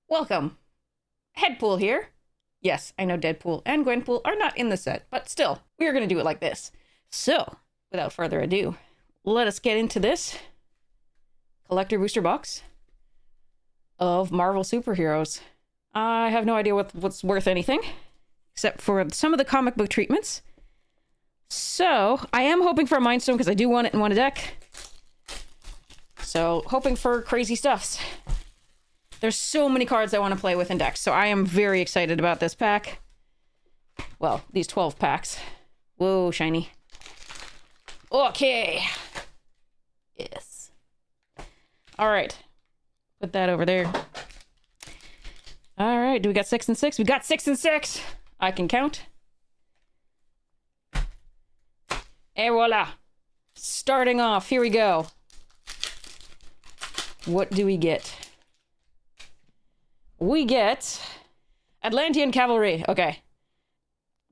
Welcome. HEADPOOL here. Yes, I know Deadpool and Gwenpool are not in the set, but still, we are going to do it like this. So, without further ado, let us get into this collector booster box of Marvel superheroes. I have no idea what's worth anything, except for some of the comic book treatments. So, I am hoping for a Mind Stone because I do want it in one deck. So, hoping for crazy stuffs. There's so many cards I want to play with in decks, so I am very excited about this pack. Well, these 12 packs. Whoa, shiny. Okay. Yes. All right. Put that over there. All right, do we got 6 and 6? We got 6 and 6. I can count. Et voila. Starting off, here we go. What do we get? We get Atlantean Cavalry. Okay.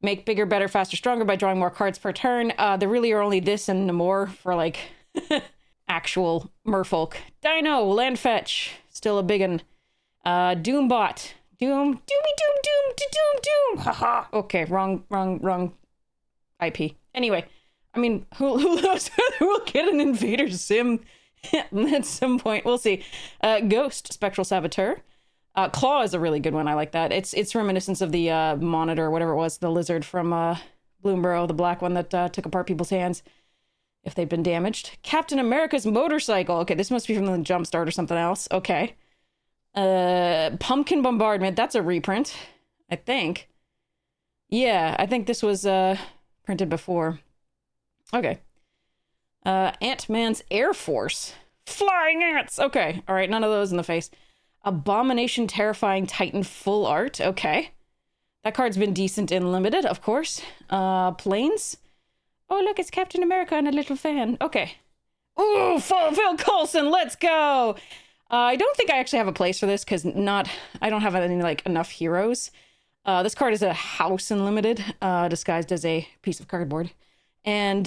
Make bigger, better, faster, stronger by drawing more cards per turn. There really are only this and more for, like, actual merfolk. Dino, land fetch. Still a big one. Doombot. Doom. Doom. Haha. Okay, wrong IP. Anyway, I mean, who knows who will get an Invader Sim at some point? We'll see. Ghost, Spectral Saboteur. Claw is a really good one. I like that. It's reminiscent of the Monitor, whatever it was, the lizard from Bloomborough, the black one that took apart people's hands if they'd been damaged. Captain America's Motorcycle. Okay, this must be from the Jumpstart or something else. Okay. Pumpkin Bombardment. That's a reprint, I think. Yeah, I think this was printed before. Okay. Ant-Man's Air Force. Flying ants. Okay. All right, none of those in the face. Abomination Terrifying Titan Full Art. Okay. That card's been decent in limited, of course. Planes. Oh, look, it's Captain America and a little fan. Okay. Ooh, Phil Coulson, let's go! I don't think I actually have a place for this, because I don't have any, like, enough heroes. This card is a house in limited, disguised as a piece of cardboard. And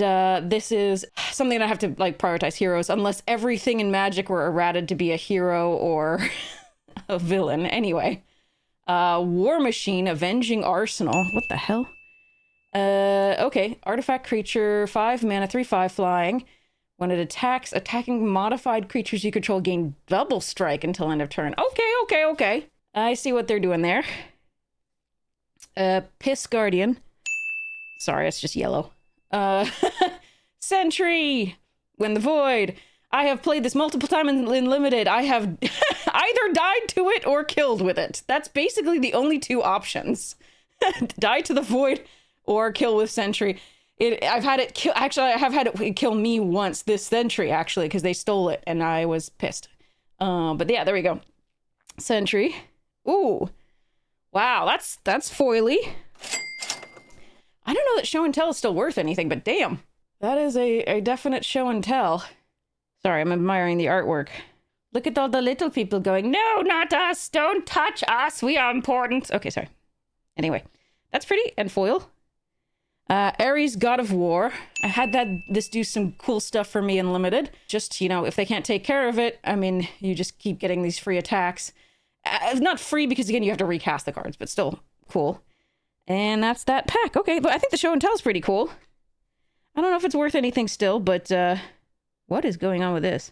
this is something I have to, like, prioritize heroes, unless everything in Magic were errated to be a hero or a villain. Anyway. War Machine, Avenging Arsenal. What the hell? Okay. Artifact creature, 5 mana, 3/5 flying. When it attacks, attacking modified creatures you control gain double strike until end of turn. Okay. I see what they're doing there. Piss Guardian. Sorry, it's just yellow. Sentry! When the Void. I have played this multiple times in limited. I have either died to it or killed with it. That's basically the only two options. Die to the Void or kill with Sentry. I've had it kill. Actually, I have had it kill me once. This Sentry, actually, because they stole it and I was pissed. But yeah, there we go. Sentry. Ooh, wow, that's foily. I don't know that show and tell is still worth anything, but damn, that is a definite show and tell. Sorry, I'm admiring the artwork. Look at all the little people going, no, not us, don't touch us, we are important. Okay, sorry. Anyway, that's pretty, and foil. Ares, God of War. I had this do some cool stuff for me in limited. Just, you know, if they can't take care of it, I mean, you just keep getting these free attacks. Not free because, again, you have to recast the cards, but still cool. And that's that pack. Okay, but I think the show and tell is pretty cool. I don't know if it's worth anything still, but what is going on with this?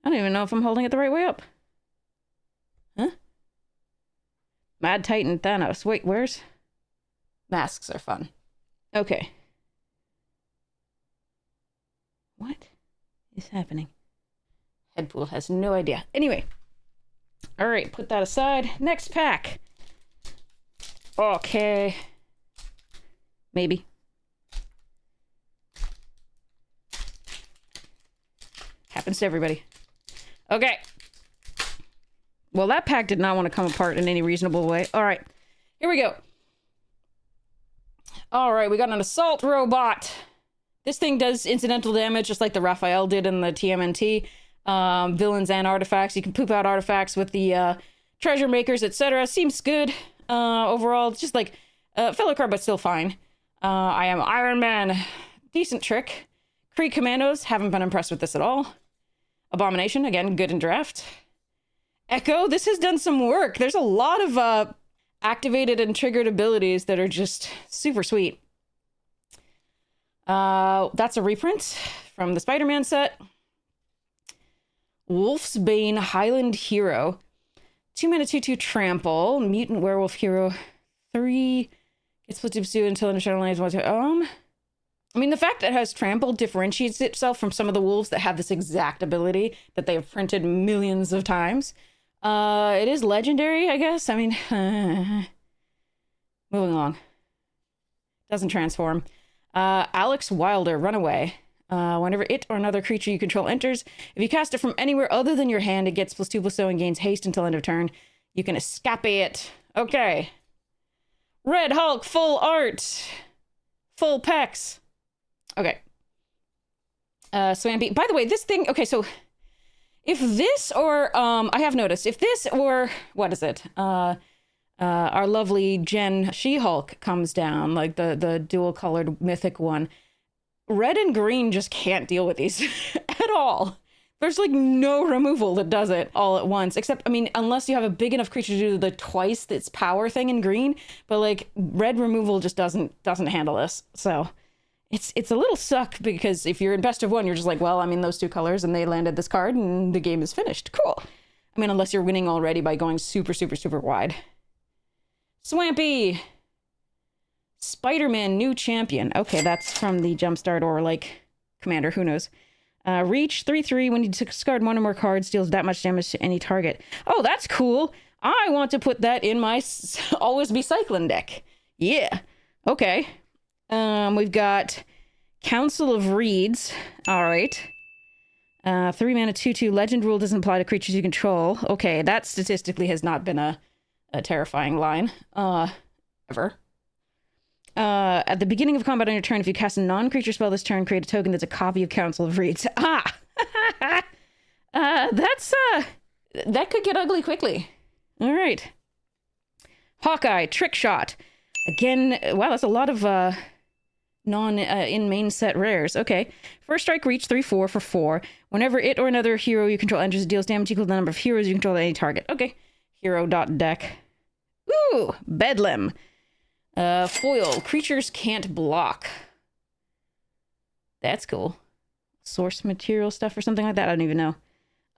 I don't even know if I'm holding it the right way up. Huh? Mad Titan Thanos. Wait, where's... Masks are fun. Okay. What is happening? HEADPOOL has no idea. Anyway. All right, put that aside. Next pack. Okay. Maybe. Happens to everybody. Okay. Well, that pack did not want to come apart in any reasonable way. All right. Here we go. All right, we got an Assault Robot. This thing does incidental damage, just like the Raphael did in the TMNT. Villains and artifacts. You can poop out artifacts with the treasure makers, etc. Seems good. Overall, it's just like filler card, but still fine. I am Iron Man. Decent trick. Kree Commandos. Haven't been impressed with this at all. Abomination. Again, good in draft. Echo, this has done some work. There's a lot of activated and triggered abilities that are just super sweet. That's a reprint from the Spider-Man set. Wolf's Bane Highland Hero. 2 mana 2/2 trample. Mutant Werewolf Hero. 3 gets split to pursue until an eternal lines. I mean, the fact that it has trample differentiates itself from some of the wolves that have this exact ability that they have printed millions of times. It is legendary, I guess. I mean, moving along. Doesn't transform. Alex Wilder, Runaway. Whenever it or another creature you control enters, if you cast it from anywhere other than your hand, it gets +2/+0 and gains haste until end of turn. You can escape it. Okay. Red Hulk, full art. Full pecs. Okay. Swampy. By the way, this thing... Okay, so... If this or... I have noticed. If this or... What is it? Our lovely Jen She-Hulk comes down, like the dual-colored mythic one... Red and green just can't deal with these at all. There's like no removal that does it all at once, except, I mean, unless you have a big enough creature to do the twice its power thing in green, but like red removal just doesn't handle this. So it's a little suck because if you're in best of one, you're just like, well, I'm in those two colors and they landed this card and the game is finished. Cool. I mean, unless you're winning already by going super, super, super wide. Swampy. Spider-Man new champion. Okay, that's from the Jumpstart or like Commander, who knows. Reach 3/3 when you discard one or more cards, deals that much damage to any target. Oh, that's cool. I want to put that in my Always Be Cycling deck. Yeah. Okay. We've got Council of Reeds. All right. 3 mana 2/2 legend rule doesn't apply to creatures you control. Okay, that statistically has not been a terrifying line. Ever. At the beginning of combat on your turn, if you cast a non-creature spell this turn, create a token that's a copy of Council of Reeds. Ah! That could get ugly quickly. All right. Hawkeye, Trick Shot. Again, wow, that's a lot of in main set rares. Okay. First strike, reach 3/4 for 4. Whenever it or another hero you control enters, it deals damage equal to the number of heroes you control at any target. Okay. Hero.deck. Ooh! Bedlam. Foil. Creatures can't block. That's cool. Source material stuff or something like that. I don't even know.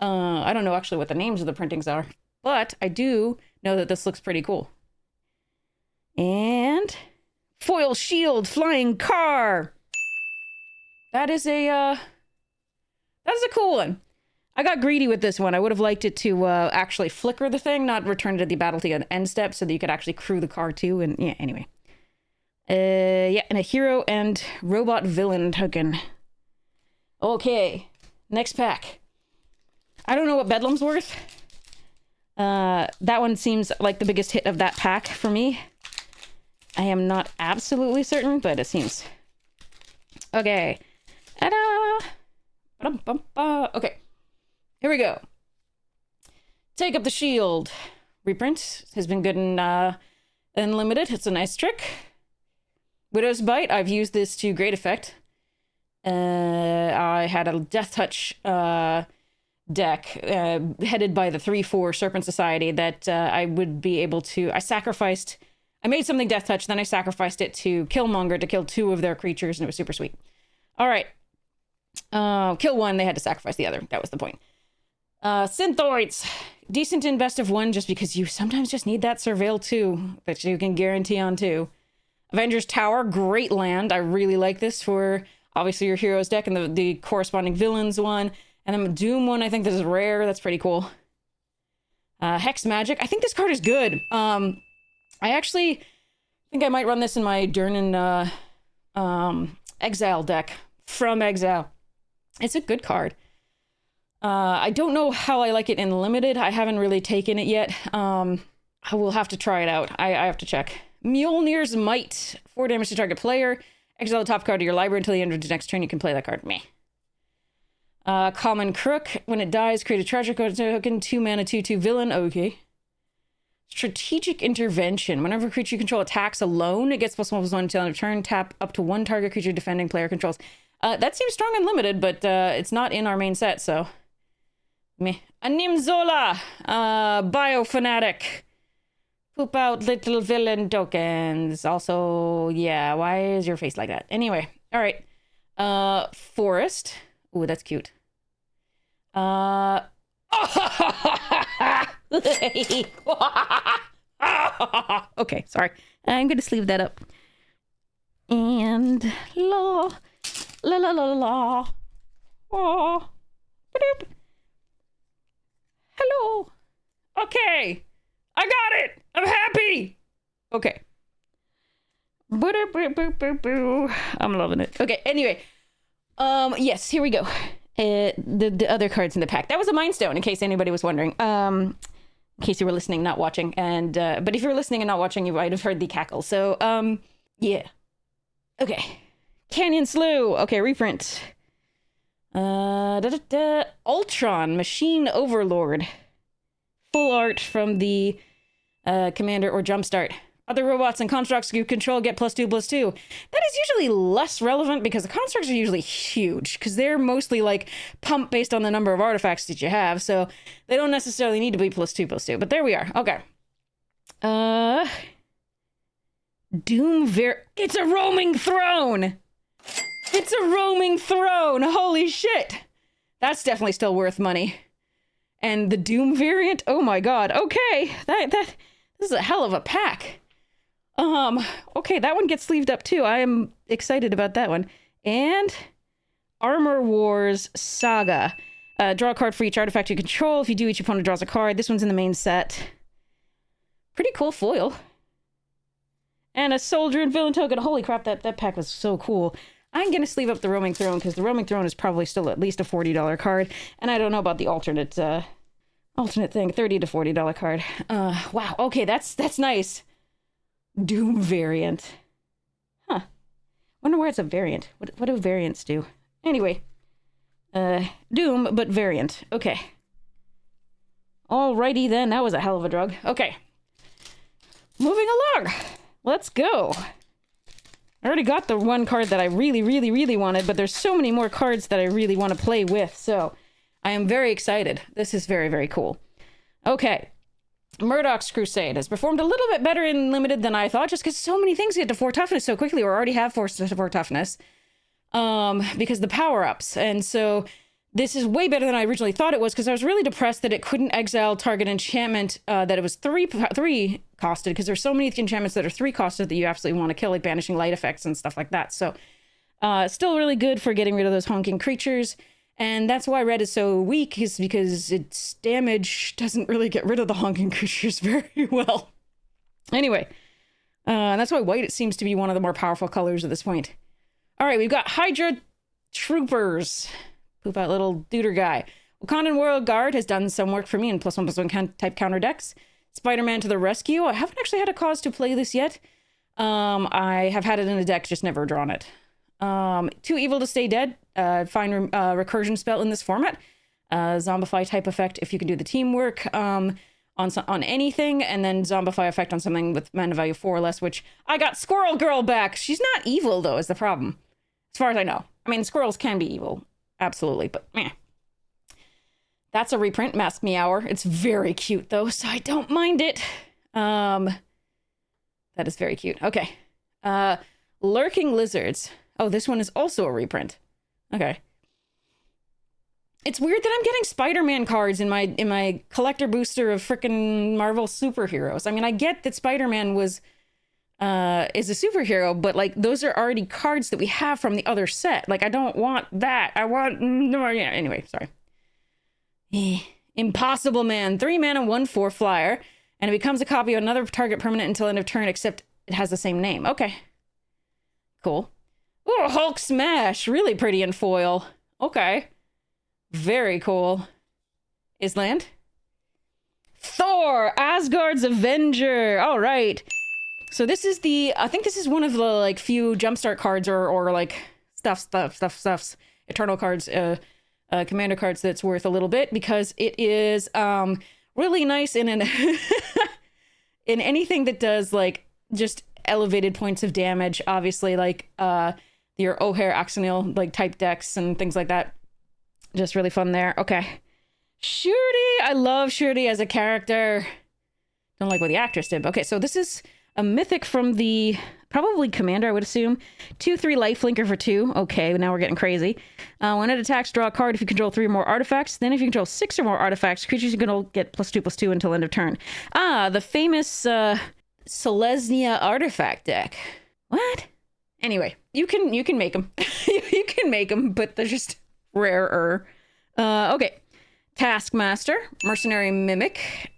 I don't know actually what the names of the printings are. But I do know that this looks pretty cool. And... Foil Shield Flying Car! That is a cool one. I got greedy with this one. I would have liked it to actually flicker the thing, not return it at the battlefield end step, so that you could actually crew the car too. And yeah, anyway. Yeah, and a hero and robot villain token. Okay, next pack. I don't know what Bedlam's worth. That one seems like the biggest hit of that pack for me. I am not absolutely certain, but it seems. Okay. Ta-da! Okay. Here we go. Take Up the Shield. Reprint has been good in Unlimited. It's a nice trick. Widow's Bite. I've used this to great effect. I had a Death Touch deck headed by the 3/4 Serpent Society that I would be able to... I made something Death Touch, then I sacrificed it to Killmonger to kill 2 of their creatures, and it was super sweet. All right. Kill 1, they had to sacrifice the other. That was the point. Synthoids. Decent in best of 1 just because you sometimes just need that Surveil 2 that you can guarantee on 2. Avengers Tower, great land. I really like this for obviously your heroes deck and the corresponding villains one. And then Doom one, I think this is rare. That's pretty cool. Hex Magic. I think this card is good. I actually think I might run this in my Durnan Exile deck from Exile. It's a good card. I don't know how I like it in Limited. I haven't really taken it yet. I will have to try it out. I have to check. Mjolnir's Might. 4 damage to target player. Exile the top card of your library until the end of the next turn. You can play that card. Meh. Common Crook. When it dies, create a treasure card token. 2 mana, 2/2 villain. Okay. Strategic Intervention. Whenever a creature you control attacks alone, it gets +1/+1 until end of turn. Tap up to 1 target creature defending player controls. That seems strong and limited, but it's not in our main set, so Me. A Nimzola! Biofanatic. Poop out little villain tokens. Also, yeah, why is your face like that? Anyway, all right. Forest. Ooh, that's cute. Okay, sorry. I'm gonna sleeve that up. And la la la la la. Oh. Hello. Okay. I got it. I'm happy. Okay. I'm loving it. Okay, anyway. Yes, here we go. The other cards in the pack. That was a Mind Stone, in case anybody was wondering. In case you were listening, not watching. And but if you were listening and not watching, you might have heard the cackle. So, yeah. Okay. Canyon Slew. Okay, reprint. Ultron, Machine Overlord. Full art from the Commander or Jumpstart. Other robots and constructs you control get +2/+2. That is usually less relevant because the constructs are usually huge because they're mostly like pumped based on the number of artifacts that you have. So they don't necessarily need to be +2/+2. But there we are. Okay. It's a roaming throne. It's a roaming throne. Holy shit. That's definitely still worth money. And the Doom variant. Oh my god. Okay. This is a hell of a pack. Okay, that one gets sleeved up too. I am excited about that one. And Armor Wars Saga. Draw a card for each artifact you control. If you do, each opponent draws a card. This one's in the main set. Pretty cool foil. And a soldier and villain token. Holy crap, that pack was so cool. I'm going to sleeve up the Roaming Throne because the Roaming Throne is probably still at least a $40 card. And I don't know about the alternate thing. $30 to $40 card. Wow. Okay, that's nice. Doom variant. Huh. Wonder why it's a variant. What do variants do? Anyway. Doom, but variant. Okay. Alrighty then. That was a hell of a drug. Okay. Moving along. Let's go. I already got the one card that I really, really, really wanted, but there's so many more cards that I really want to play with, so I am very excited. This is very, very cool. Okay. Murdoch's Crusade has performed a little bit better in Limited than I thought, just because so many things get to 4 toughness so quickly, or already have 4 toughness, because the power-ups. And so this is way better than I originally thought it was, because I was really depressed that it couldn't exile target enchantment, that it was 3 costed, because there's so many enchantments that are 3 costed that you absolutely want to kill, like Banishing Light effects and stuff like that. So still really good for getting rid of those honking creatures. And that's why red is so weak, is because its damage doesn't really get rid of the honking creatures very well. Anyway, that's why white, it seems to be one of the more powerful colors at this point. All right, we've got Hydra Troopers. Poop out little duder guy. Wakandan World Guard has done some work for me in +1/+1 type counter decks. Spider-Man to the rescue. I haven't actually had a cause to play this yet. I have had it in a deck, just never drawn it. Too Evil to Stay Dead. Fine recursion spell in this format. Zombify type effect if you can do the teamwork on anything, and then Zombify effect on something with mana value 4 or less, which I got Squirrel Girl back. She's not evil, though, is the problem. As far as I know. I mean, squirrels can be evil. Absolutely, but meh. That's a reprint, Mask Meower. It's very cute, though, so I don't mind it. That is very cute. Okay. Lurking Lizards. Oh, this one is also a reprint. Okay. It's weird that I'm getting Spider-Man cards in my collector booster of frickin' Marvel superheroes. I mean, I get that Spider-Man is a superhero, but like those are already cards that we have from the other set. Like I don't want that. I want no. Yeah. Anyway, sorry. Impossible Man, 3 mana, 1/4 flyer, and it becomes a copy of another target permanent until end of turn, except it has the same name. Okay. Cool. Oh, Hulk Smash, really pretty in foil. Okay. Very cool. Island. Thor, Asgard's Avenger. All right. So this is I think this is one of the like few jumpstart cards or like stuffs, eternal cards, commander cards that's worth a little bit, because it is really nice in in anything that does like just elevated points of damage, obviously, like your O'Hare Axonil like type decks and things like that. Just really fun there. Okay. Shuri! I love Shuri as a character. Don't like what the actress did. Okay, so this is a mythic from the... Probably Commander, I would assume. 2/3 lifelinker for 2. Okay, now we're getting crazy. When it attacks, draw a card if you control 3 or more artifacts. Then if you control 6 or more artifacts, creatures are going to get +2/+2 until end of turn. Ah, the famous Selesnya artifact deck. What? Anyway, you can make them. You can make them, but they're just rarer. Okay. Taskmaster, Mercenary Mimic,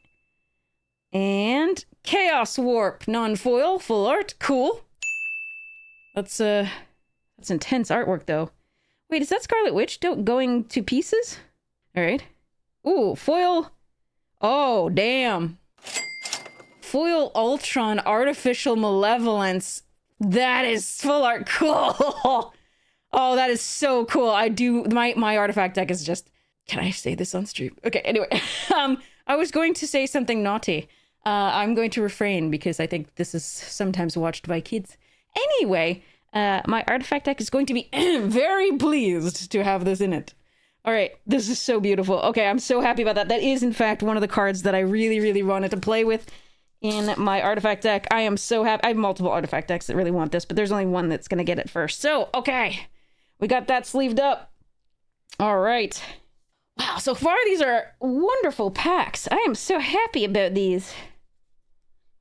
and Chaos Warp, non-foil, full art, cool. That's intense artwork though. Wait, is that Scarlet Witch going to pieces? All right. Ooh, foil. Oh, damn. Foil Ultron, Artificial Malevolence. That is full art, cool. Oh, that is so cool. I do, my artifact deck is just, can I say this on stream? Okay, anyway. I was going to say something naughty. I'm going to refrain because I think this is sometimes watched by kids. Anyway, my artifact deck is going to be very pleased to have this in it. All right, this is so beautiful. Okay, I'm so happy about that. That is, in fact, one of the cards that I really, really wanted to play with in my artifact deck. I am so happy. I have multiple artifact decks that really want this, but there's only one that's going to get it first. So, okay, we got that sleeved up. All right. Wow, so far these are wonderful packs. I am so happy about these.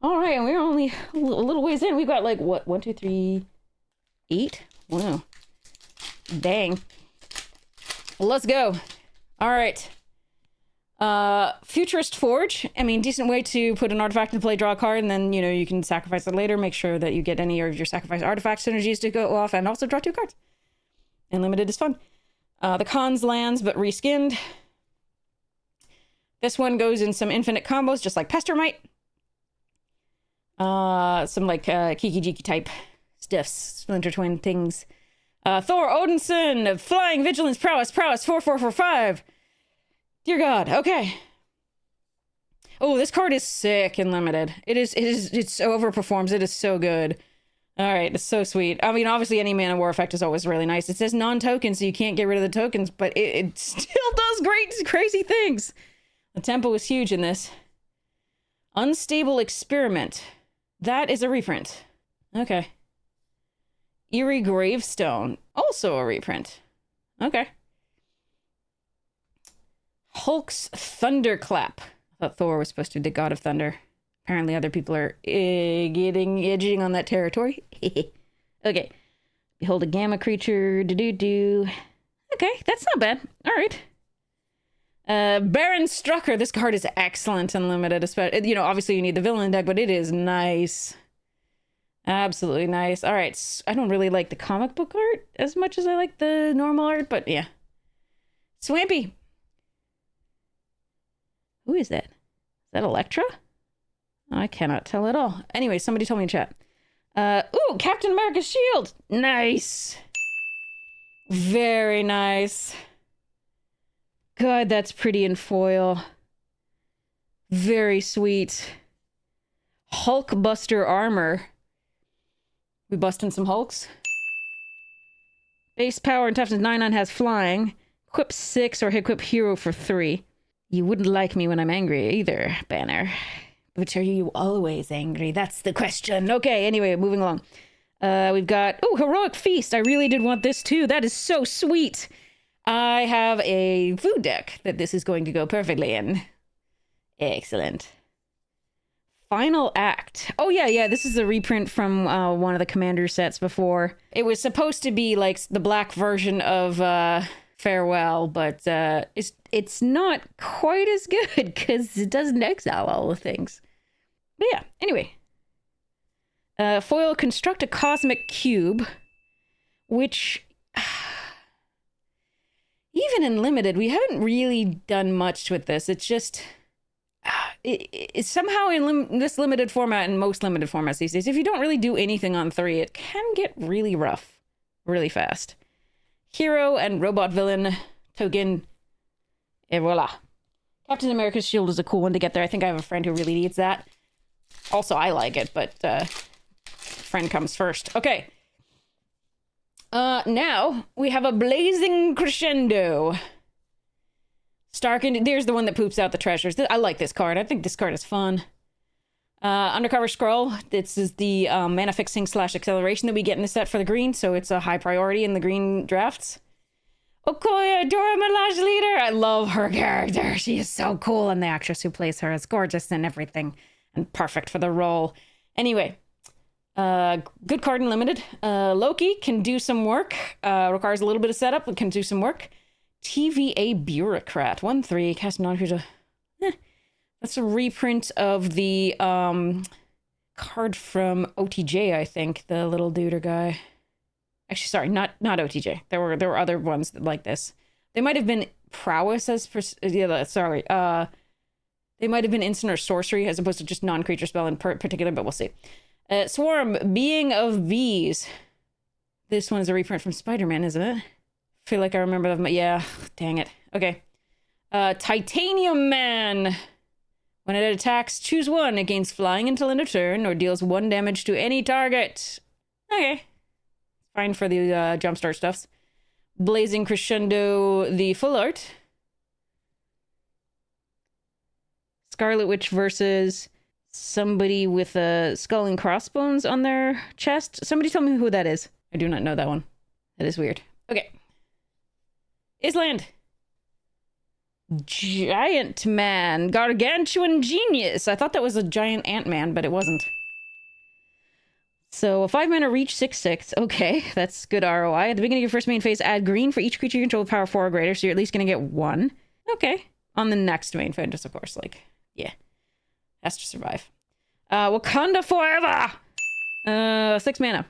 All right, and we're only a little ways in. We've got like, what, 1, 2, 3, 8? Wow. Dang. Well, let's go. All right. Futurist Forge. I mean, decent way to put an artifact in play, draw a card, and then, you know, you can sacrifice it later. Make sure that you get any of your sacrifice artifact synergies to go off, and also draw 2 cards. And limited is fun. The cons lands, but reskinned. This one goes in some infinite combos, just like Pester might. Some like Kiki Jiki type stuffs, Splinter Twin things. Thor Odinson, Flying Vigilance, Prowess, 4/4/5. Dear God, okay. Oh, this card is sick and limited. It overperforms. It is so good. All right, it's so sweet. I mean, obviously any mana war effect is always really nice. It says non-token, so you can't get rid of the tokens, but it still does great, crazy things. The tempo is huge in this. Unstable Experiment. That is a reprint. Okay. Eerie Gravestone. Also a reprint. Okay. Hulk's Thunderclap. I thought Thor was supposed to be the god of thunder. Apparently other people are edging on that territory. Okay. Behold a gamma creature. Do-do-do. Okay, that's not bad. All right. Baron Strucker. This card is excellent and limited. Especially, you know, obviously you need the villain deck, but it is nice. Absolutely nice. All right. I don't really like the comic book art as much as I like the normal art, but yeah. Swampy. Who is that? Is that Elektra? I cannot tell at all. Anyway, somebody told me in chat. Ooh, Captain America's shield. Nice. Very nice. God, that's pretty in foil. Very sweet. Hulkbuster armor. We busting some Hulks. Base power and toughness 9/9 has flying. Equip 6 or equip hero for 3. You wouldn't like me when I'm angry either, Banner. But are you always angry? That's the question. Okay, anyway, moving along. We've got... Oh, Heroic Feast. I really did want this too. That is so sweet. I have a food deck that this is going to go perfectly in. Excellent. Final Act. Oh, yeah. This is a reprint from one of the Commander sets before. It was supposed to be like the black version of Farewell, but it's not quite as good because it doesn't exile all the things. But yeah, anyway. Foil, construct a cosmic cube, which... Even in limited, we haven't really done much with this. It's just... It's somehow in this limited format and most limited formats these days, if you don't really do anything on 3, it can get really rough really fast. Hero and robot villain token. Et voila. Captain America's shield is a cool one to get there. I think I have a friend who really needs that. Also, I like it, but friend comes first. Okay. Now we have a blazing crescendo. Stark, and there's the one that poops out the treasures. I like this card. I think this card is fun. Undercover Scroll. This is the mana fixing / acceleration that we get in the set for the green, so it's a high priority in the green drafts. Okoye, Dora Milaje leader. I love her character. She is so cool, and the actress who plays her is gorgeous and everything, and perfect for the role. Anyway, good card in limited. Loki can do some work. Requires a little bit of setup, but can do some work. TVA Bureaucrat. 1/3. Cast non-creature. That's a reprint of the card from OTJ, I think. The little duder guy. Actually, sorry, not OTJ. There were other ones like this. They might have been prowess as sorry. They might have been instant or sorcery as opposed to just non-creature spell in particular, but we'll see. Swarm, Being of Bees. This one is a reprint from Spider-Man, isn't it? I feel like I remember them. Yeah, dang it. Okay. Titanium Man. When it attacks, choose one. It gains flying until end of turn or deals 1 damage to any target. Okay. Fine for the jumpstart stuffs. Blazing Crescendo, the full art. Scarlet Witch versus somebody with a skull and crossbones on their chest. Somebody tell me who that is. I do not know that one. That is weird. Okay. Island. Giant Man. Gargantuan Genius. I thought that was a giant Ant-Man, but it wasn't. So, a 5-mana reach, 6/6. Okay, that's good ROI. At the beginning of your first main phase, add green for each creature you control with power 4 or greater, so you're at least going to get 1. Okay. On the next main phase, just of course, like, yeah. Has to survive. Wakanda Forever! 6 mana.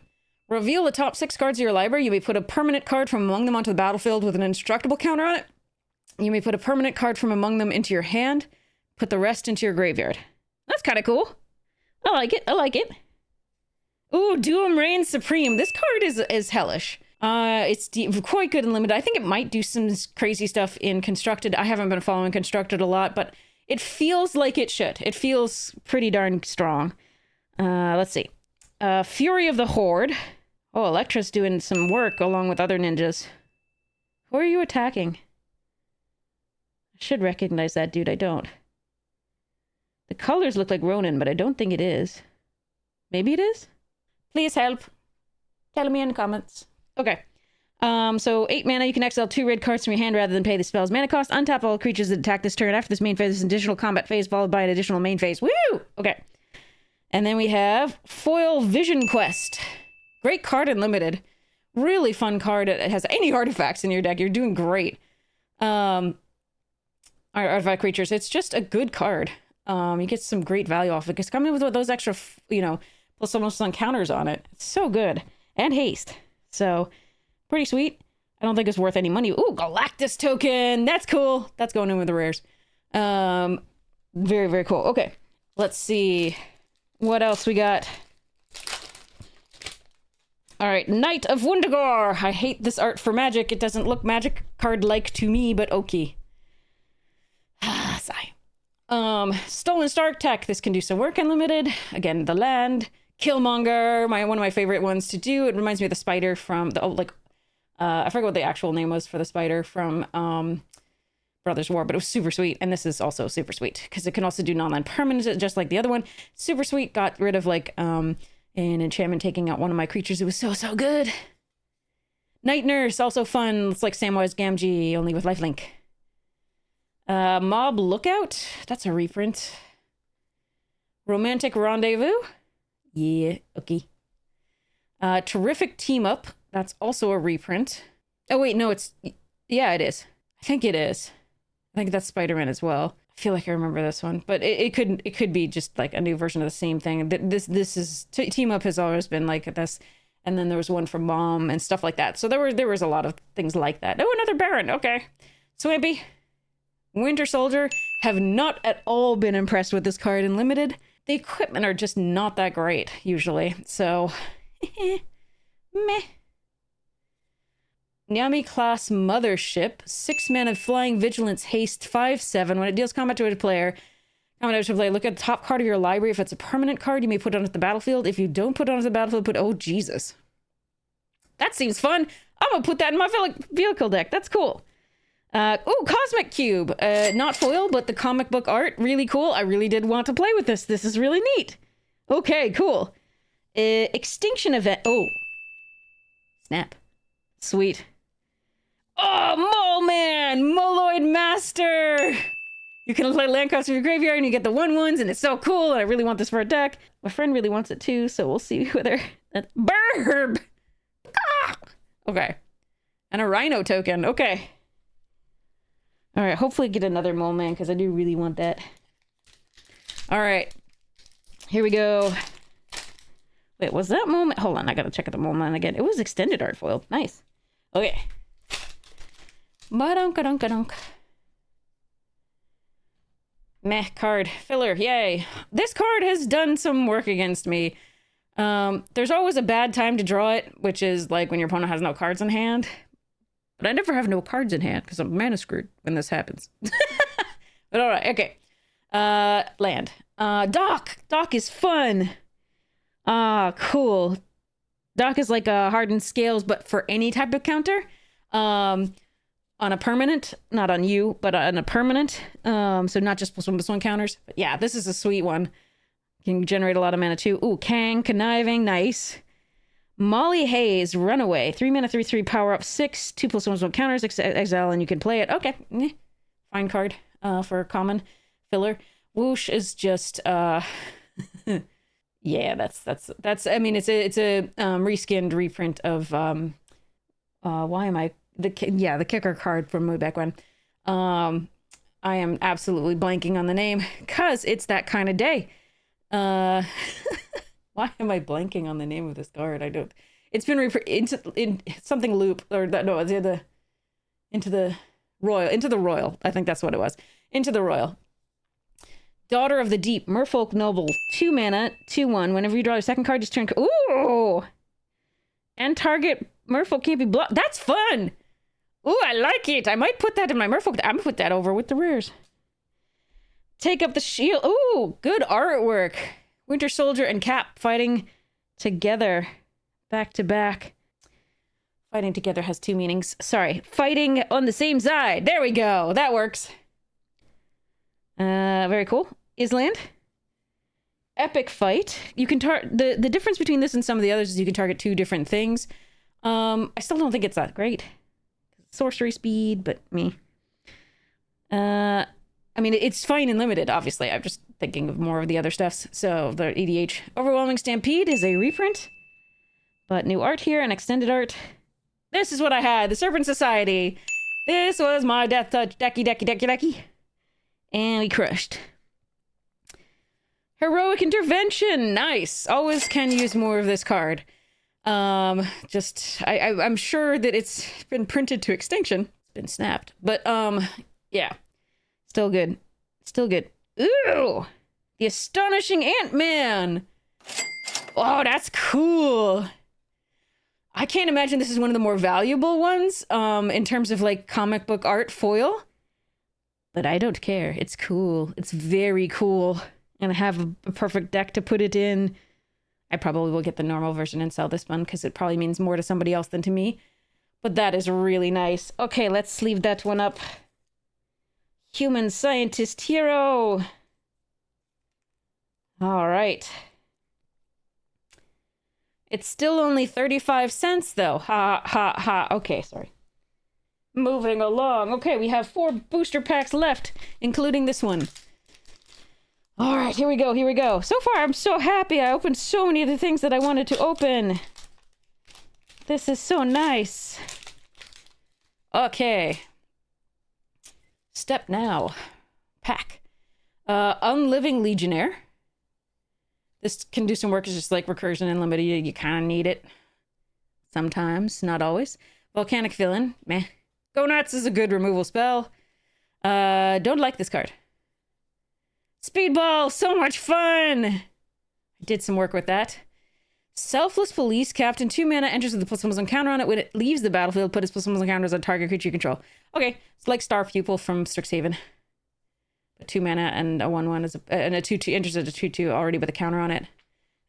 Reveal the top 6 cards of your library. You may put a permanent card from among them onto the battlefield with an indestructible counter on it. You may put a permanent card from among them into your hand. Put the rest into your graveyard. That's kind of cool. I like it. I like it. Ooh, Doom Reigns Supreme. This card is hellish. It's quite good in limited. I think it might do some crazy stuff in Constructed. I haven't been following Constructed a lot, but it feels like it should. It feels pretty darn strong. Let's see. Fury of the Horde. Oh, Elektra's doing some work along with other ninjas. Who are you attacking? I should recognize that dude. I don't. The colors look like Ronin, but I don't think it is. Maybe it is? Please help. Tell me in the comments. Okay. So 8 mana, you can exile 2 red cards from your hand rather than pay the spell's mana cost. Untap all creatures that attack this turn. After this main phase, there's an additional combat phase followed by an additional main phase. Woo! Okay. And then we have Foil Vision Quest. Great card in limited. Really fun card. It has any artifacts in your deck. You're doing great. Artifact creatures. It's just a good card. You get some great value off it. It's coming with those extra, plus almost on counters on it. It's so good. And haste. So, pretty sweet. I don't think it's worth any money. Ooh, Galactus token. That's cool. That's going in with the rares. Very, very cool. Okay. Let's see what else we got. All right. Knight of Wundagore. I hate this art for Magic. It doesn't look Magic card-like to me, but okay. Sigh. Stolen Stark Tech. This can do some work unlimited. Again, the land. Killmonger. One of my favorite ones to do. It reminds me of the spider from the I forget what the actual name was for the spider from Brothers War, but it was super sweet. And this is also super sweet because it can also do non-land permanent, just like the other one. Super sweet. Got rid of an enchantment taking out one of my creatures. It was so good. Night Nurse, also fun. It's like Samwise Gamgee, only with lifelink. Mob Lookout. That's a reprint. Romantic Rendezvous. Yeah, okay. Terrific Team Up. That's also a reprint. Oh, wait, no, yeah, it is. I think it is. I think that's Spider-Man as well. I feel like I remember this one, but it could be just like a new version of the same thing. This is Team Up has always been like this, and then there was one from Mom and stuff like that. So there was a lot of things like that. Oh, another Baron. Okay, Swimpy, Winter Soldier. Have not at all been impressed with this card in limited. The equipment are just not that great usually. So, meh. Nyami class Mothership, 6 mana Flying Vigilance Haste 5/7. When it deals combat to a player, look at the top card of your library. If it's a permanent card, you may put it onto the battlefield. If you don't put it onto the battlefield, oh Jesus. That seems fun. I'm gonna put that in my vehicle deck. That's cool. Oh, Cosmic Cube. Not foil, but the comic book art. Really cool. I really did want to play with this. This is really neat. Okay, cool. Extinction Event. Oh. Snap. Sweet. Oh, Mole Man! Moloid Master! You can play land cards from your graveyard and you get the 1/1s, and it's so cool, and I really want this for a deck. My friend really wants it too, so we'll see whether... Burb! Ah! Okay. And a Rhino token. Okay. Alright, hopefully get another Mole Man, because I do really want that. Alright. Here we go. Wait, was that Mole Man? Hold on, I gotta check out the Mole Man again. It was extended art foil. Nice. Okay. Ba-dunk-a-dunk-a-dunk. Meh, card. Filler, yay. This card has done some work against me. There's always a bad time to draw it, which is like when your opponent has no cards in hand. But I never have no cards in hand because I'm mana screwed when this happens. But alright, okay. Land. Dock. Dock is fun. Ah, cool. Dock is like a hardened scales, but for any type of counter. On a permanent, not on you, but on a permanent. So not just +1/+1 counters. But yeah, this is a sweet one. Can generate a lot of mana too. Ooh, Kang, Conniving, nice. Molly Hayes, Runaway. 3 mana, 3/3, power up 6, 2+1/+1 counters, exile, and you can play it. Okay. Fine card for a common filler. Whoosh is just yeah, that's I mean it's a reskinned reprint of why am I the kicker card from way back when. I am absolutely blanking on the name because it's that kind of day. Why am I blanking on the name of this card? I don't. It's been in something loop or that no, it's into the royal. I think that's what it was. Into the royal. Daughter of the Deep, Merfolk Noble, 2 mana, 2/1. Whenever you draw your second card, just turn. Ooh, and target Merfolk can't be blocked. That's fun. Ooh, I like it. I might put that in my Merfolk. I'm gonna put that over with the rares. Take up the shield. Ooh, good artwork. Winter Soldier and Cap fighting together, back to back. Fighting together has 2 meanings. Sorry, fighting on the same side. There we go. That works. Very cool. Island. Epic Fight. You can the difference between this and some of the others is you can target 2 different things. I still don't think it's that great. Sorcery speed, but me. I mean, it's fine and limited, obviously. I'm just thinking of more of the other stuffs. So, the EDH. Overwhelming Stampede is a reprint. But new art here and extended art. This is what I had. The Serpent Society. This was my Death Touch. Decky. And we crushed. Heroic Intervention. Nice. Always can use more of this card. I'm sure that it's been printed to extinction. It's been snapped. But, yeah. Still good. Still good. Ooh! The Astonishing Ant-Man! Oh, that's cool! I can't imagine this is one of the more valuable ones, in terms of, like, comic book art foil. But I don't care. It's cool. It's very cool. And I have a perfect deck to put it in. I probably will get the normal version and sell this one, because it probably means more to somebody else than to me. But that is really nice. Okay, let's sleeve that one up. Human Scientist Hero. All right. It's still only 35 cents, though. Ha, ha, ha. Okay, sorry. Moving along. Okay, we have 4 booster packs left, including this one. All right, here we go. Here we go. So far, I'm so happy. I opened so many of the things that I wanted to open. This is so nice. Okay. Step now. Pack. Unliving Legionnaire. This can do some work. It's just like recursion and limited. You kind of need it. Sometimes, not always. Volcanic Villain. Meh. Go Nuts is a good removal spell. Don't like this card. Speedball. So much fun. I did some work with that. Selfless Police Captain. 2 mana. Enters with the +1/+1 counter on it. When it leaves the battlefield, put its +1/+1 counters on target creature you control. Okay. It's like Star Pupil from Strixhaven. But 2 mana and a 1/1 is and a 2/2 enters at a 2/2 already with a counter on it.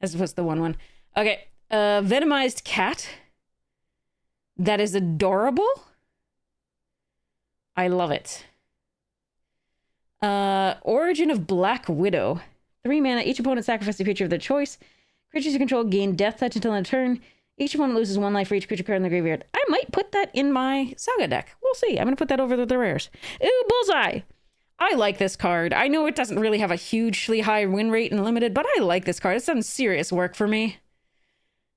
As opposed to the 1/1. Okay. Venomized Cat. That is adorable. I love it. Origin of Black Widow. 3 mana. Each opponent sacrifices a creature of their choice. Creatures you control gain death touch until end of turn. Each opponent loses 1 life for each creature card in the graveyard. I might put that in my Saga deck. We'll see. I'm going to put that over the rares. Ooh, Bullseye! I like this card. I know it doesn't really have a hugely high win rate in Limited, but I like this card. It's done serious work for me.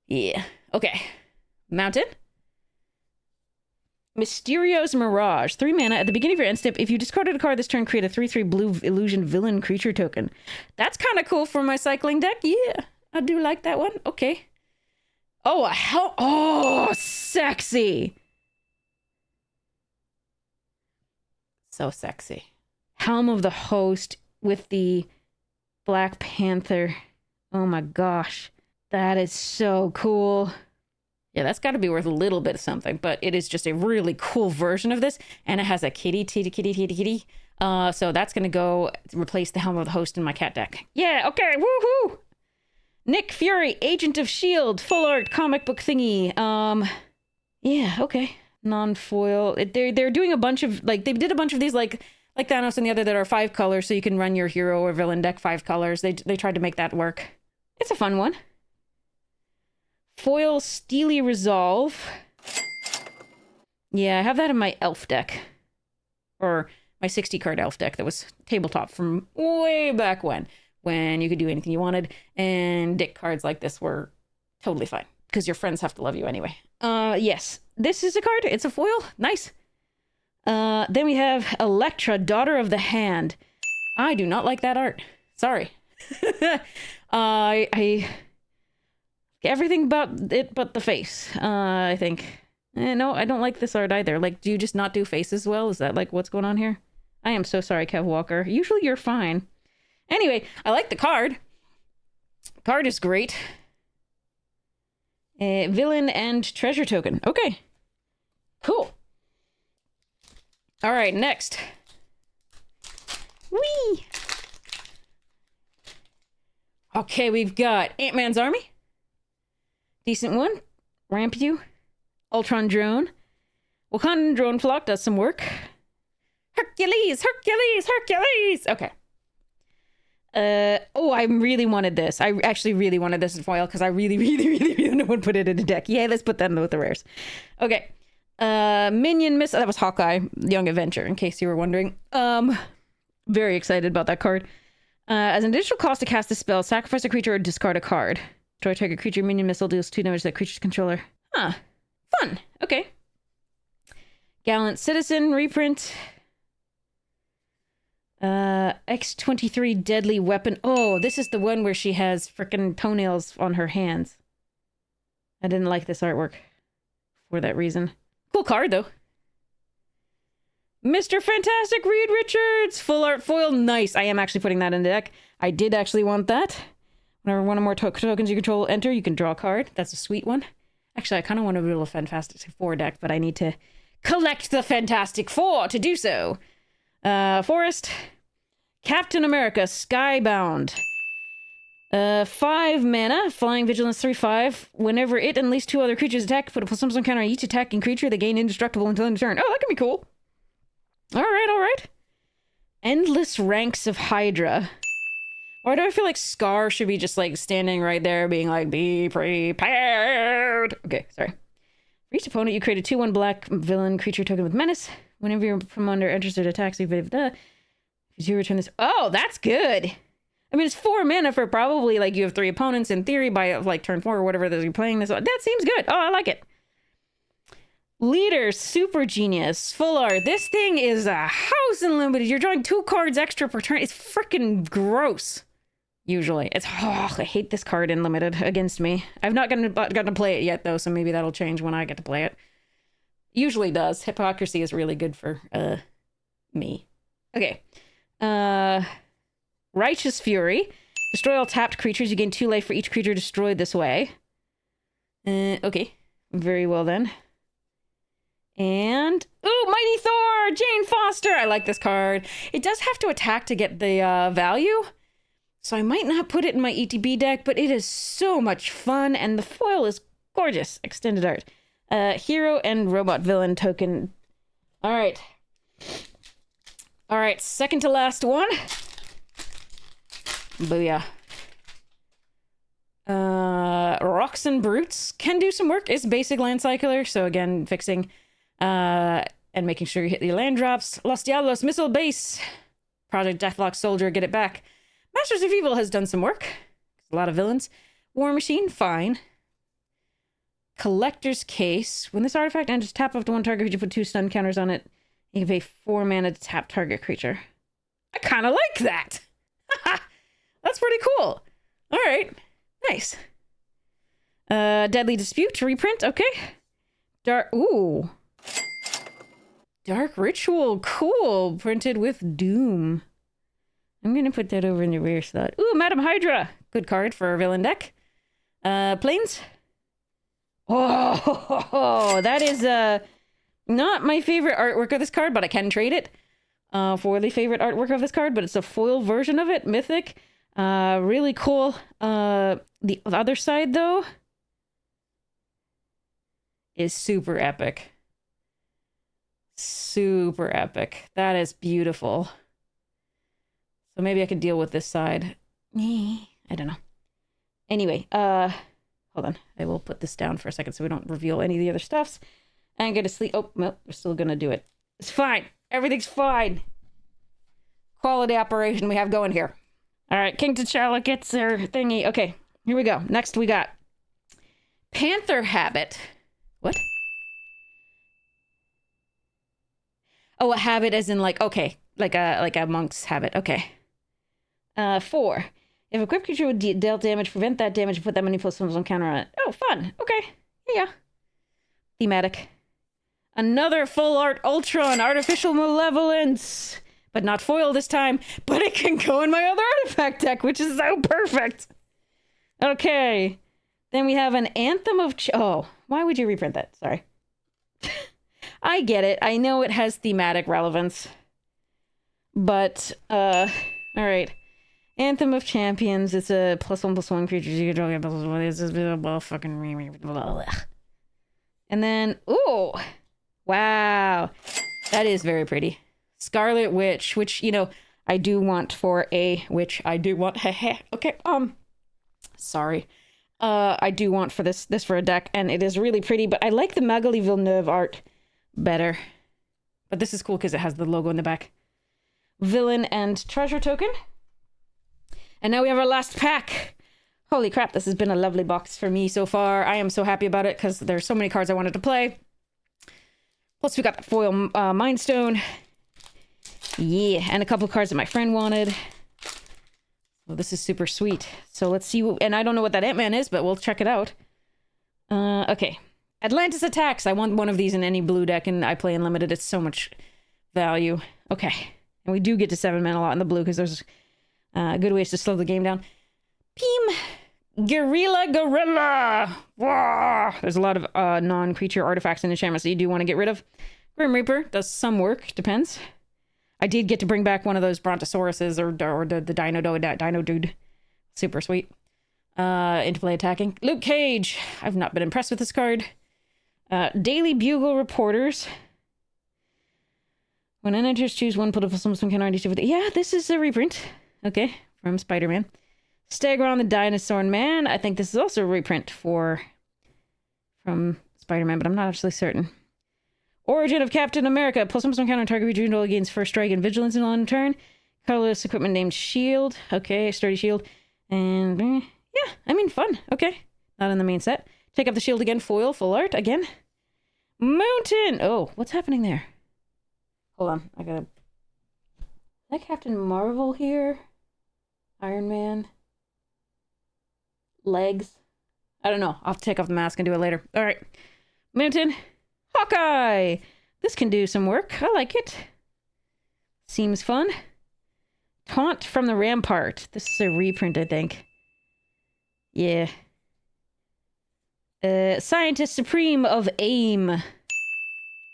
Yeah. Okay. Mountain. Mysterio's Mirage. 3 mana. At the beginning of your end step, if you discarded a card this turn, create a 3/3 blue illusion villain creature token. That's kind of cool for my cycling deck. Yeah. I do like that one. Okay. Oh, oh, sexy. So sexy. Helm of the Host with the Black Panther. Oh my gosh. That is so cool. Yeah, that's got to be worth a little bit of something, but it is just a really cool version of this, and it has a kitty. So that's going to go replace the Helm of the Host in my cat deck. Yeah, okay, woohoo! Nick Fury, Agent of S.H.I.E.L.D., full art comic book thingy. Yeah, okay. Non-foil. They're doing a bunch of, like, they did a bunch of these, like Thanos and the other that are 5 colors, so you can run your hero or villain deck 5 colors. They tried to make that work. It's a fun one. Foil Steely Resolve. Yeah, I have that in my elf deck. Or my 60-card elf deck that was tabletop from way back when you could do anything you wanted, and deck cards like this were totally fine, because your friends have to love you anyway. Yes. This is a card. It's a foil. Nice. Then we have Electra, Daughter of the Hand. I do not like that art. Sorry. Everything about it but the face, I think. No, I don't like this art either. Like, do you just not do faces well? Is that, like, what's going on here? I am so sorry, Kev Walker. Usually you're fine. Anyway, I like the card. Card is great. Villain and treasure token. Okay. Cool. All right, next. Whee! Okay, we've got Ant-Man's Army. Decent one. Rampew. Ultron Drone. Wakandan Drone Flock does some work. Hercules! Okay. Oh, I really wanted this. I actually really wanted this in foil because I really would put it in a deck. Yeah, let's put that in with the rares. Okay. Minion Miss. That was Hawkeye, Young Adventure, in case you were wondering. Very excited about that card. As an additional cost to cast this spell, sacrifice a creature or discard a card. Destroy target creature, minion missile deals 2 damage to that creature's controller. Huh. Fun. Okay. Gallant Citizen reprint. X-23 Deadly Weapon. Oh, this is the one where she has frickin' toenails on her hands. I didn't like this artwork for that reason. Cool card, though. Mr. Fantastic Reed Richards! Full art foil. Nice. I am actually putting that in the deck. I did actually want that. Whenever one or more tokens you control enter, you can draw a card. That's a sweet one. Actually, I kind of want to build a Fantastic Four deck, but I need to collect the Fantastic Four to do so. Forest. Captain America, Skybound. 5 mana, Flying Vigilance 3/5. Whenever it and at least 2 other creatures attack, put a +1/+1 counter on each attacking creature. They gain indestructible until end of turn. Oh, that can be cool. Alright. Endless Ranks of Hydra. Or do I feel like Scar should be just, like, standing right there being like, be prepared? Okay, sorry. For each opponent, you create a 2/1 black villain creature token with menace. Whenever your commander enters it attacks, you return this. Oh, that's good. I mean, it's 4 mana for probably, like, you have 3 opponents in theory by, like, turn 4 or whatever that you're playing this. That seems good. Oh, I like it. Leader, Super Genius, full art. This thing is a house in Limited. You're drawing 2 cards extra per turn. It's freaking gross. Usually. I hate this card in Limited against me. I've not gotten to play it yet, though, so maybe that'll change when I get to play it. Usually does. Hypocrisy is really good for, me. Okay. Righteous Fury. Destroy all tapped creatures. You gain 2 life for each creature destroyed this way. Okay. Very well, then. And... ooh, Mighty Thor! Jane Foster! I like this card. It does have to attack to get the, value. So I might not put it in my ETB deck, but it is so much fun, and the foil is gorgeous. Extended art. Hero and robot villain token. Alright. All right, second to last one. Booyah. Rocks and Brutes can do some work. It's basic land cycler, so again, fixing and making sure you hit your land drops. Los Diablos, Missile Base. Project Deathlock Soldier, get it back. Masters of Evil has done some work. A lot of villains. War Machine, fine. Collector's Case. When this artifact enters, tap up to one target creature, put 2 stun counters on it. You can pay 4 mana to tap target creature. I kind of like that. That's pretty cool. All right. Nice. Deadly Dispute, reprint. Okay. Ooh. Dark Ritual, cool. Printed with Doom. I'm going to put that over in the rear slot. Ooh, Madam Hydra. Good card for a villain deck. Planes. Oh, that is not my favorite artwork of this card, but I can trade it for the favorite artwork of this card, but it's a foil version of it. Mythic. Really cool. The other side, though, is super epic. Super epic. That is beautiful. So maybe I could deal with this side. I don't know. Anyway, hold on. I will put this down for a second so we don't reveal any of the other stuffs. And go to sleep. Oh, no, we're still gonna do it. It's fine. Everything's fine. Quality operation we have going here. All right, King T'Challa gets their thingy. Okay, here we go. Next we got Panther Habit. What? Oh, a habit as in like, okay, like a monk's habit. Okay. 4. If a equipped creature would deal damage, prevent that damage, and put that many plus on counter on it. Oh, fun. Okay. Yeah. Thematic. Another full art Ultron, Artificial Malevolence. But not foil this time. But it can go in my other artifact deck, which is so perfect. Okay. Then we have an Anthem of... Oh, why would you reprint that? Sorry. I get it. I know it has thematic relevance. But, all right. Anthem of Champions. It's a +1/+1 creature. You can draw fucking... And then, ooh. Wow. That is very pretty. Scarlet Witch, which, you know, I do want for a witch. I do want... Okay, sorry. I do want for this for a deck, and it is really pretty, but I like the Magali Villeneuve art better. But this is cool because it has the logo in the back. Villain and Treasure Token. And now we have our last pack. Holy crap, this has been a lovely box for me so far. I am so happy about it because there's so many cards I wanted to play. Plus we got the foil Mind Stone. Yeah, and a couple of cards that my friend wanted. Well, this is super sweet. So let's see. And I don't know what that Ant-Man is, but we'll check it out. Okay. Atlantis Attacks. I want one of these in any blue deck, and I play Unlimited. It's so much value. Okay. And we do get to 7 mana a lot in the blue because there's good ways to slow the game down. Peem. Gorilla. Wah! There's a lot of non-creature artifacts and enchantments that you do want to get rid of. Grim Reaper does some work. Depends. I did get to bring back one of those Brontosauruses or the Dino Dude. Super sweet. Into play attacking. Luke Cage. I've not been impressed with this card. Daily Bugle Reporters. When it enters, choose one, put a some can already do with it. Yeah, this is a reprint. Okay, from Spider-Man. Stegron the Dinosaur Man. I think this is also a reprint from Spider-Man, but I'm not actually certain. Origin of Captain America. Plus one counter target regional against first strike and vigilance in on turn. Colorless equipment named Shield. Okay, sturdy shield. And yeah, I mean fun. Okay. Not in the main set. Take up the shield again. Foil, full art again. Mountain. Oh, what's happening there? Hold on. I gotta... Is that Captain Marvel here? Iron Man. Legs. I don't know. I'll take off the mask and do it later. All right. Mountain. Hawkeye! This can do some work. I like it. Seems fun. Taunt from the Rampart. This is a reprint, I think. Yeah. Scientist Supreme of AIM.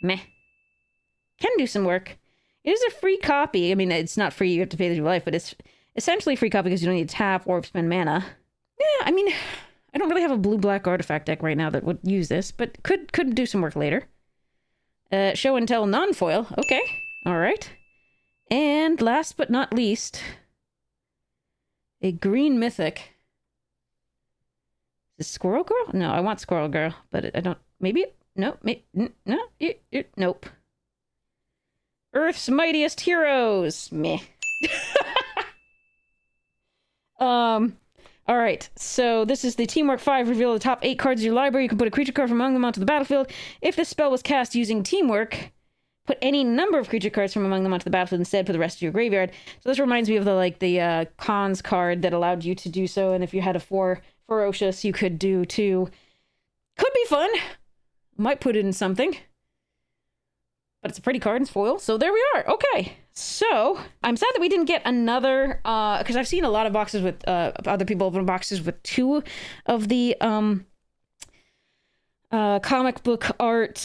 Meh. Can do some work. It is a free copy. I mean, it's not free. You have to pay your life, but it's essentially a free copy because you don't need to tap or spend mana. Yeah, I mean... I don't really have a blue-black artifact deck right now that would use this, but could do some work later. Show and tell non-foil. Okay. All right. And last but not least, a green mythic. Is Squirrel Girl? No, I want Squirrel Girl, but I don't. Maybe. No. No. Nope. Earth's Mightiest Heroes. Meh. All right. So this is the Teamwork 5. Reveal the top 8 cards of your library. You can put a creature card from among them onto the battlefield. If this spell was cast using Teamwork, put any number of creature cards from among them onto the battlefield instead for the rest of your graveyard. So this reminds me of the cons card that allowed you to do so. And if you had a 4 ferocious, you could do 2. Could be fun. Might put it in something. But it's a pretty card and foil, so there we are. Okay, so I'm sad that we didn't get another, because I've seen a lot of boxes with, other people open boxes with 2 of the, comic book art,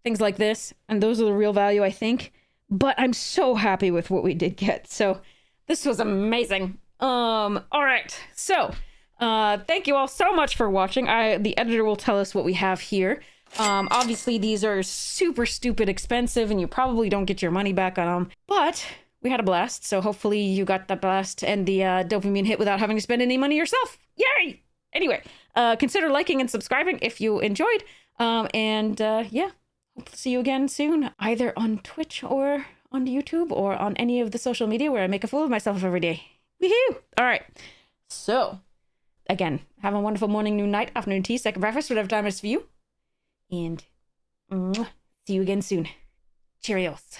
things like this, and those are the real value, I think. But I'm so happy with what we did get, so this was amazing. All right, so, thank you all so much for watching. The editor will tell us what we have here. Obviously these are super stupid expensive and you probably don't get your money back on them, but we had a blast. So hopefully you got the blast and the dopamine hit without having to spend any money yourself. Yay! Anyway, consider liking and subscribing if you enjoyed. Yeah, hope to see you again soon, either on Twitch or on YouTube or on any of the social media where I make a fool of myself every day. Woohoo! All right. So again, have a wonderful morning, noon, night, afternoon tea, second breakfast, whatever time it is for you. And see you again soon. Cheerios.